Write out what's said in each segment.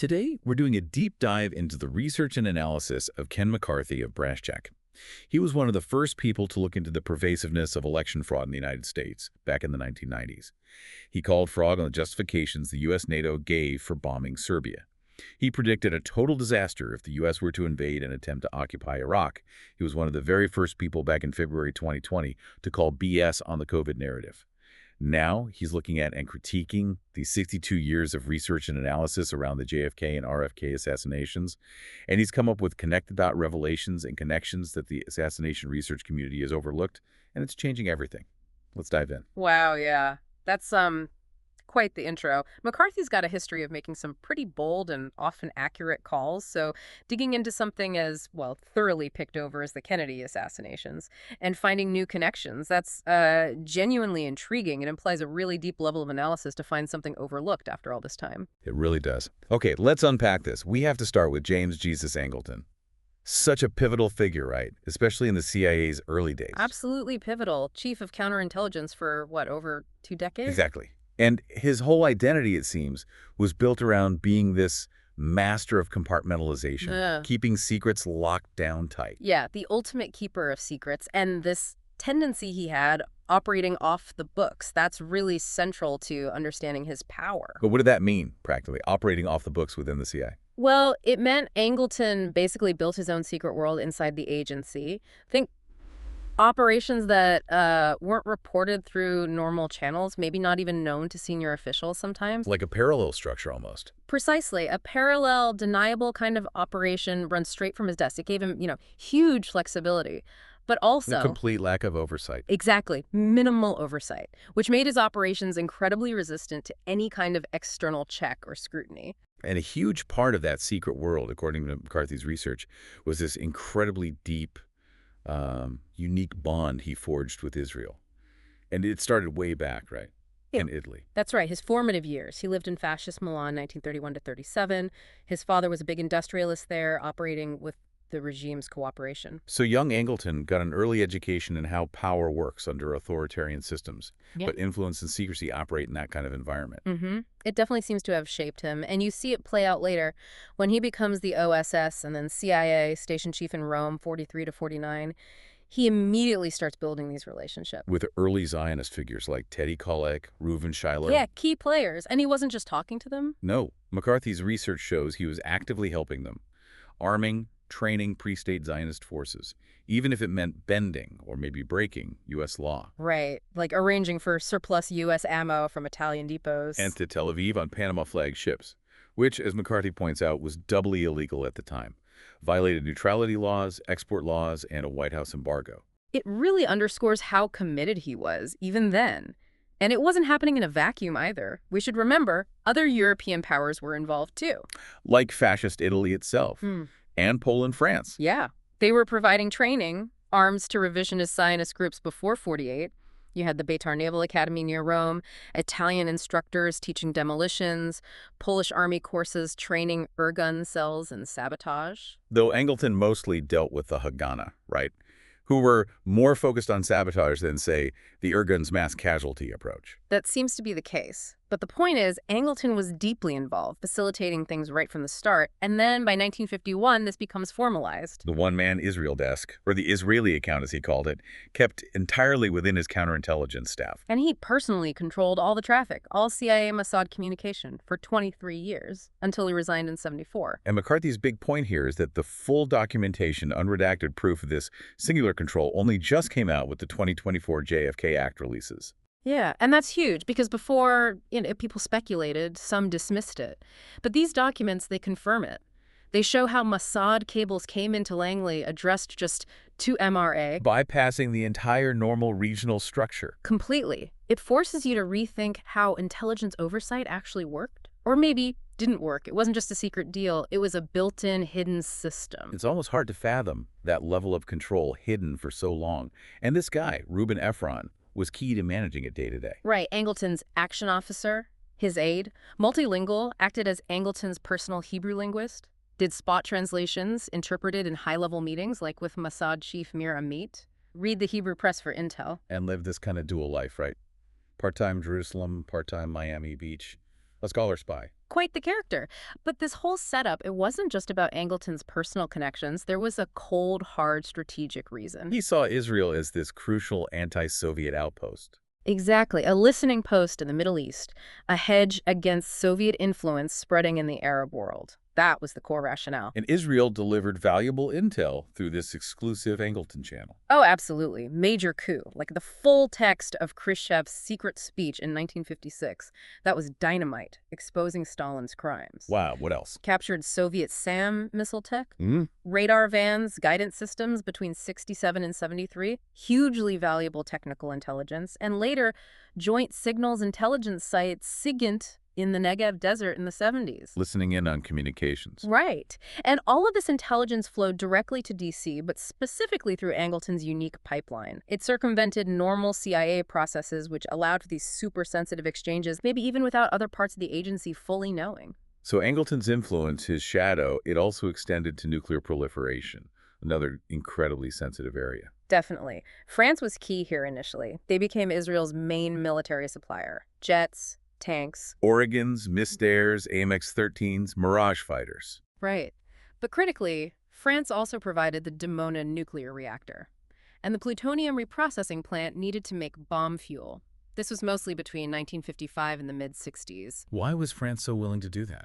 Today, we're doing a deep dive into the research and analysis of Ken McCarthy of Braschac. He was one of the first people to look into the pervasiveness of election fraud in the United States back in the 1990s. He called fraud on the justifications the U.S. NATO gave for bombing Serbia. He predicted a total disaster if the U.S. were to invade and attempt to occupy Iraq. He was one of the very first people back in February 2020 to call BS on the COVID narrative. Now, he's looking at and critiquing the 62 years of research and analysis around the JFK and RFK assassinations, and he's come up with connected dot revelations and connections that the assassination research community has overlooked, and it's changing everything. Let's dive in. Wow, yeah. That's quite the intro. McCarthy's got a history of making some pretty bold and often accurate calls, so digging into something as, well, thoroughly picked over as the Kennedy assassinations and finding new connections, that's genuinely intriguing. It implies a really deep level of analysis to find something overlooked after all this time. It really does. Okay, let's unpack this. We have to start with James Jesus Angleton. Such a pivotal figure, right? Especially in the CIA's early days. Absolutely pivotal. Chief of counterintelligence for, what, over 2 decades? Exactly. And his whole identity, it seems, was built around being this master of compartmentalization, keeping secrets locked down tight. Yeah, the ultimate keeper of secrets, and this tendency he had operating off the books. That's really central to understanding his power. But what did that mean, practically, operating off the books within the CIA? Well, it meant Angleton basically built his own secret world inside the agency. Think operations that weren't reported through normal channels, maybe not even known to senior officials sometimes. Like a parallel structure, almost. Precisely. A parallel, deniable kind of operation runs straight from his desk. It gave him, huge flexibility. But also... A complete lack of oversight. Exactly. Minimal oversight, which made his operations incredibly resistant to any kind of external check or scrutiny. And a huge part of that secret world, according to McCarthy's research, was this incredibly deep, unique bond he forged with Israel. And it started way back, right? Yeah. In Italy. That's right. His formative years. He lived in fascist Milan, 1931 to 37. His father was a big industrialist there, operating with the regime's cooperation. So young Angleton got an early education in how power works under authoritarian systems, but influence and secrecy operate in that kind of environment. It definitely seems to have shaped him, and you see it play out later when he becomes the OSS and then CIA station chief in Rome, 43 to 49. He immediately starts building these relationships. With early Zionist figures like Teddy Kollek, Reuven Shiloh. Yeah, key players. And he wasn't just talking to them? No. McCarthy's research shows he was actively helping them, arming, training pre-state Zionist forces, even if it meant bending or maybe breaking U.S. law. Right, like arranging for surplus U.S. ammo from Italian depots. And to Tel Aviv on Panama flag ships, which, as McCarthy points out, was doubly illegal at the time. Violated neutrality laws, export laws, and a White House embargo. It really underscores how committed he was, even then. And it wasn't happening in a vacuum either. We should remember, other European powers were involved too. Like fascist Italy itself. And Poland, France. Yeah. They were providing training, arms to revisionist Zionist groups before 48. You had the Beitar Naval Academy near Rome, Italian instructors teaching demolitions, Polish army courses training Irgun cells and sabotage. Though Angleton mostly dealt with the Haganah, right? Who were more focused on sabotage than, say, the Irgun's mass casualty approach. That seems to be the case. But the point is, Angleton was deeply involved, facilitating things right from the start. And then by 1951, this becomes formalized. The one-man Israel desk, or the Israeli account as he called it, kept entirely within his counterintelligence staff. And he personally controlled all the traffic, all CIA-Mossad communication, for 23 years, until he resigned in 74. And McCarthy's big point here is that the full documentation, unredacted proof of this singular control only just came out with the 2024 JFK Act releases. Yeah, and that's huge because before, people speculated, some dismissed it. But these documents, they confirm it. They show how Mossad cables came into Langley addressed just to MRA. Bypassing the entire normal regional structure. Completely. It forces you to rethink how intelligence oversight actually worked. Or maybe didn't work. It wasn't just a secret deal. It was a built-in hidden system. It's almost hard to fathom that level of control hidden for so long. And this guy, Reuben Efron, was key to managing it day to day. Right. Angleton's action officer, his aide, multilingual, acted as Angleton's personal Hebrew linguist, did spot translations, interpreted in high-level meetings like with Mossad chief Mir Amit, read the Hebrew press for intel. And live this kind of dual life, right? Part-time Jerusalem, part-time Miami Beach. A scholar spy. Quite the character. But this whole setup, it wasn't just about Angleton's personal connections. There was a cold, hard strategic reason. He saw Israel as this crucial anti-Soviet outpost. Exactly. A listening post in the Middle East, a hedge against Soviet influence spreading in the Arab world. That was the core rationale. And Israel delivered valuable intel through this exclusive Angleton channel. Oh, absolutely. Major coup. Like the full text of Khrushchev's secret speech in 1956. That was dynamite, exposing Stalin's crimes. Wow, what else? Captured Soviet SAM missile tech, Hmm? radar vans, guidance systems between 67 and 73, hugely valuable technical intelligence, and later joint signals intelligence site SIGINT in the Negev desert in the 70s. Listening in on communications. Right. And all of this intelligence flowed directly to D.C., but specifically through Angleton's unique pipeline. It circumvented normal CIA processes, which allowed for these super sensitive exchanges, maybe even without other parts of the agency fully knowing. So Angleton's influence, his shadow, it also extended to nuclear proliferation, another incredibly sensitive area. Definitely. France was key here initially. They became Israel's main military supplier. Jets, tanks. Oregons, Mystairs, AMX-13s, Mirage fighters. Right. But critically, France also provided the Dimona nuclear reactor. And the plutonium reprocessing plant needed to make bomb fuel. This was mostly between 1955 and the mid-60s. Why was France so willing to do that?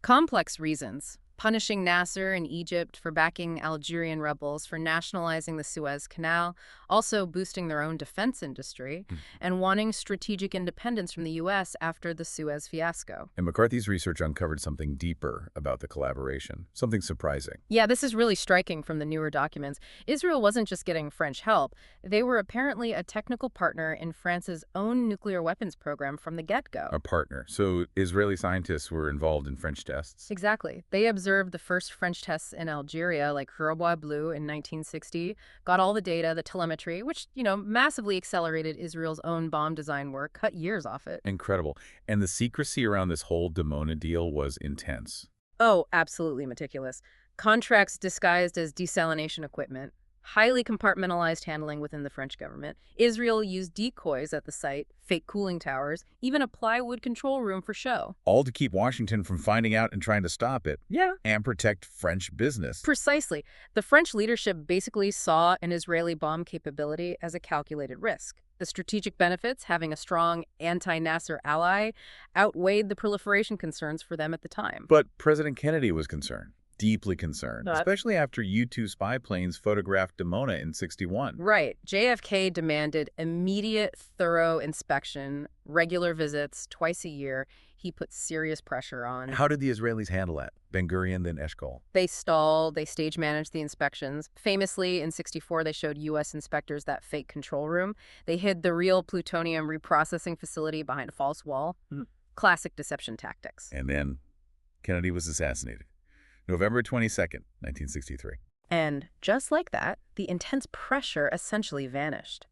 Complex reasons. Punishing Nasser in Egypt for backing Algerian rebels, for nationalizing the Suez Canal, also boosting their own defense industry, and wanting strategic independence from the U.S. after the Suez fiasco. And McCarthy's research uncovered something deeper about the collaboration, something surprising. Yeah, this is really striking from the newer documents. Israel wasn't just getting French help. They were apparently a technical partner in France's own nuclear weapons program from the get-go. A partner. So Israeli scientists were involved in French tests? Exactly. They observed the first French tests in Algeria, like Roubaix Bleu in 1960, got all the data, the telemetry, which, massively accelerated Israel's own bomb design work, cut years off it. Incredible. And the secrecy around this whole Dimona deal was intense. Oh, absolutely meticulous. Contracts disguised as desalination equipment. Highly compartmentalized handling within the French government. Israel used decoys at the site, fake cooling towers, even a plywood control room for show. All to keep Washington from finding out and trying to stop it. Yeah. And protect French business. Precisely. The French leadership basically saw an Israeli bomb capability as a calculated risk. The strategic benefits, having a strong anti-Nasser ally, outweighed the proliferation concerns for them at the time. But President Kennedy was concerned. Deeply concerned, Not- especially after U-2 spy planes photographed Dimona in '61. Right. JFK demanded immediate, thorough inspection, regular visits, twice a year. He put serious pressure on. How did the Israelis handle that? Ben-Gurion, then Eshkol. They stalled, they stage managed the inspections. Famously, in '64, they showed U.S. inspectors that fake control room. They hid the real plutonium reprocessing facility behind a false wall. Classic deception tactics. And then Kennedy was assassinated. November 22nd, 1963. And just like that, the intense pressure essentially vanished.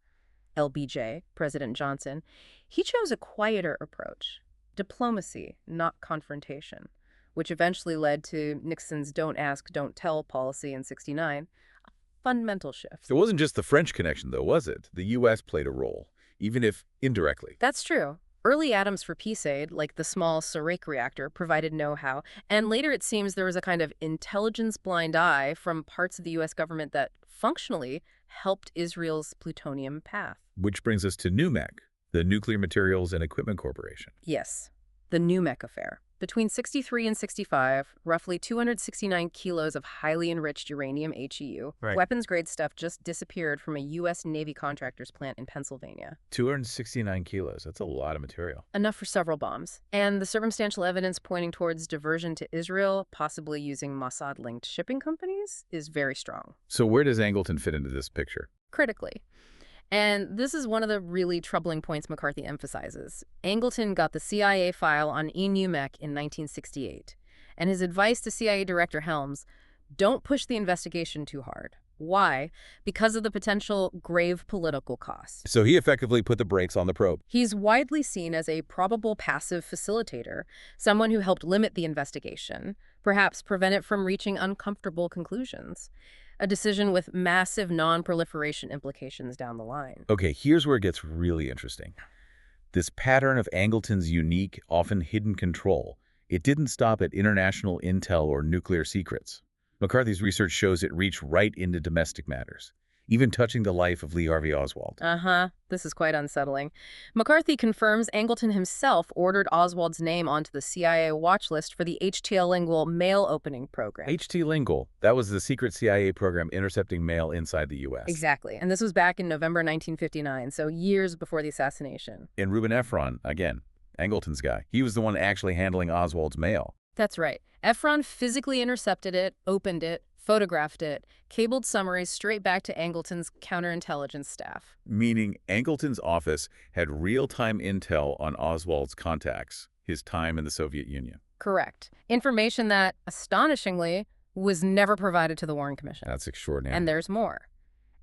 LBJ, President Johnson, he chose a quieter approach. Diplomacy, not confrontation, which eventually led to Nixon's don't ask, don't tell policy in '69, a fundamental shift. It wasn't just the French connection, though, was it? The U.S. played a role, even if indirectly. That's true. Early atoms for peace aid, like the small Sarek reactor, provided know-how, and later it seems there was a kind of intelligence blind eye from parts of the U.S. government that functionally helped Israel's plutonium path. Which brings us to NUMEC, the Nuclear Materials and Equipment Corporation. Yes, the NUMEC affair. Between '63 and '65, roughly 269 kilos of highly enriched uranium HEU, Right. weapons-grade stuff, just disappeared from a U.S. Navy contractor's plant in Pennsylvania. 269 kilos. That's a lot of material. Enough for several bombs. And the circumstantial evidence pointing towards diversion to Israel, possibly using Mossad-linked shipping companies, is very strong. So where does Angleton fit into this picture? Critically. And this is one of the really troubling points McCarthy emphasizes. Angleton got the CIA file on ENUMEC in 1968. And his advice to CIA Director Helms, don't push the investigation too hard. Why? Because of the potential grave political costs. So he effectively put the brakes on the probe. He's widely seen as a probable passive facilitator, someone who helped limit the investigation, perhaps prevent it from reaching uncomfortable conclusions. A decision with massive non-proliferation implications down the line. Okay, here's where it gets really interesting. This pattern of Angleton's unique, often hidden control, it didn't stop at international intel or nuclear secrets. McCarthy's research shows it reached right into domestic matters, even touching the life of Lee Harvey Oswald. This is quite unsettling. McCarthy confirms Angleton himself ordered Oswald's name onto the CIA watch list for the HT-Lingual mail opening program. HT-Lingual, that was the secret CIA program intercepting mail inside the U.S. Exactly. And this was back in November 1959, so years before the assassination. And Reuben Efron, again, Angleton's guy, he was the one actually handling Oswald's mail. That's right. Efron physically intercepted it, opened it, photographed it, cabled summaries straight back to Angleton's counterintelligence staff. Meaning Angleton's office had real-time intel on Oswald's contacts, his time in the Soviet Union. Correct. Information that, astonishingly, was never provided to the Warren Commission. That's extraordinary. And there's more.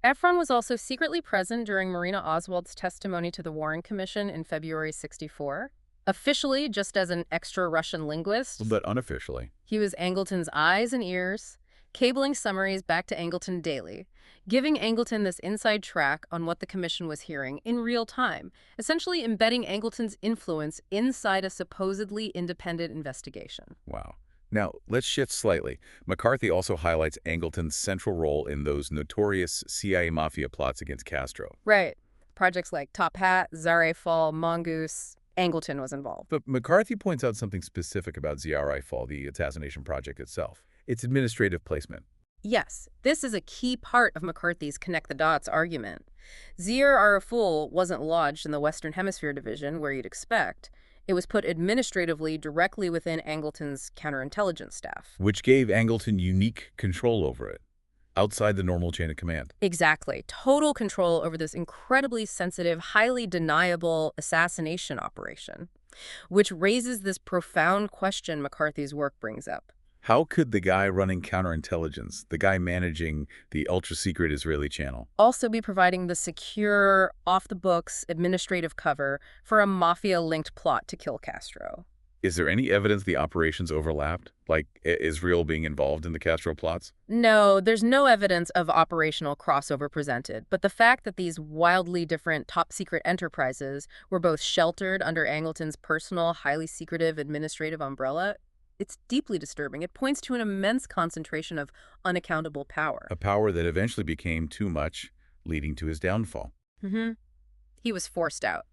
Efron was also secretly present during Marina Oswald's testimony to the Warren Commission in February '64. Officially, just as an extra Russian linguist. But unofficially. He was Angleton's eyes and ears, cabling summaries back to Angleton daily, giving Angleton this inside track on what the commission was hearing in real time, essentially embedding Angleton's influence inside a supposedly independent investigation. Wow. Now, let's shift slightly. McCarthy also highlights Angleton's central role in those notorious CIA mafia plots against Castro. Right. Projects like Top Hat, Zaar-e-Fall, Mongoose, Angleton was involved. But McCarthy points out something specific about Zaar-e-Fall, the assassination project itself. Its administrative placement. Yes, this is a key part of McCarthy's connect the dots argument. Zaar-e-Fall wasn't lodged in the Western Hemisphere Division, where you'd expect. It was put administratively directly within Angleton's counterintelligence staff. Which gave Angleton unique control over it, outside the normal chain of command. Exactly. Total control over this incredibly sensitive, highly deniable assassination operation, which raises this profound question McCarthy's work brings up. How could the guy running counterintelligence, the guy managing the ultra-secret Israeli channel, also be providing the secure, off-the-books administrative cover for a mafia-linked plot to kill Castro? Is there any evidence the operations overlapped, like Israel being involved in the Castro plots? No, there's no evidence of operational crossover presented, but the fact that these wildly different top-secret enterprises were both sheltered under Angleton's personal, highly secretive administrative umbrella, it's deeply disturbing. It points to an immense concentration of unaccountable power. A power that eventually became too much, leading to his downfall. He was forced out.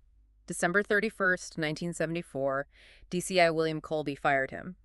December 31st, 1974, DCI William Colby fired him.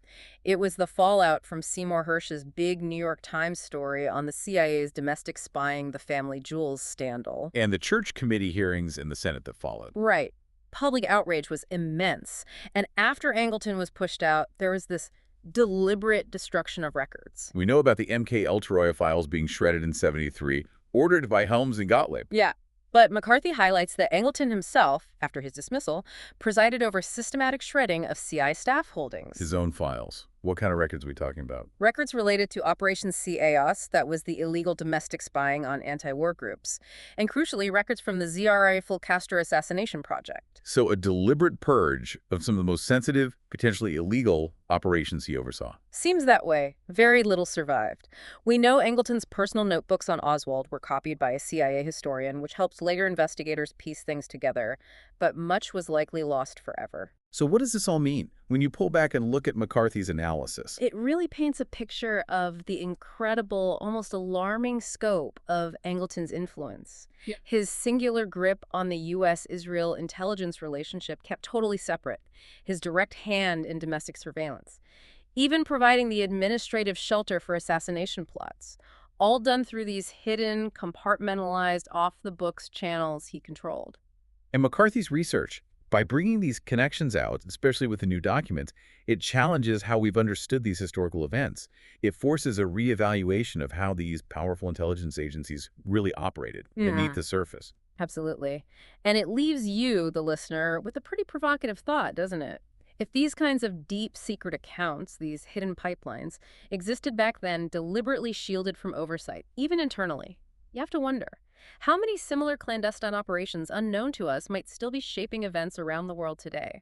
It was the fallout from Seymour Hersh's big New York Times story on the CIA's domestic spying the family jewels scandal. And the Church Committee hearings in the Senate that followed. Right. Public outrage was immense. And after Angleton was pushed out, there was this deliberate destruction of records. We know about the MK Ultra files being shredded in '73, ordered by Helms and Gottlieb. Yeah. But McCarthy highlights that Angleton himself, after his dismissal, presided over systematic shredding of CI staff holdings. His own files. What kind of records are we talking about? Records related to Operation CAOS, that was the illegal domestic spying on anti-war groups. And crucially, records from the Zaar-e-Fall Castro assassination project. So a deliberate purge of some of the most sensitive, potentially illegal operations he oversaw. Seems that way. Very little survived. We know Angleton's personal notebooks on Oswald were copied by a CIA historian, which helped later investigators piece things together, but much was likely lost forever. So what does this all mean when you pull back and look at McCarthy's analysis? It really paints a picture of the incredible, almost alarming scope of Angleton's influence. Yeah. His singular grip on the U.S.-Israel intelligence relationship kept totally separate, his direct hand in domestic surveillance, even providing the administrative shelter for assassination plots, all done through these hidden, compartmentalized, off-the-books channels he controlled. And McCarthy's research, by bringing these connections out, especially with the new documents, it challenges how we've understood these historical events. It forces a reevaluation of how these powerful intelligence agencies really operated beneath the surface. Absolutely. And it leaves you, the listener, with a pretty provocative thought, doesn't it? If these kinds of deep secret accounts, these hidden pipelines, existed back then, deliberately shielded from oversight, even internally, you have to wonder, how many similar clandestine operations unknown to us might still be shaping events around the world today?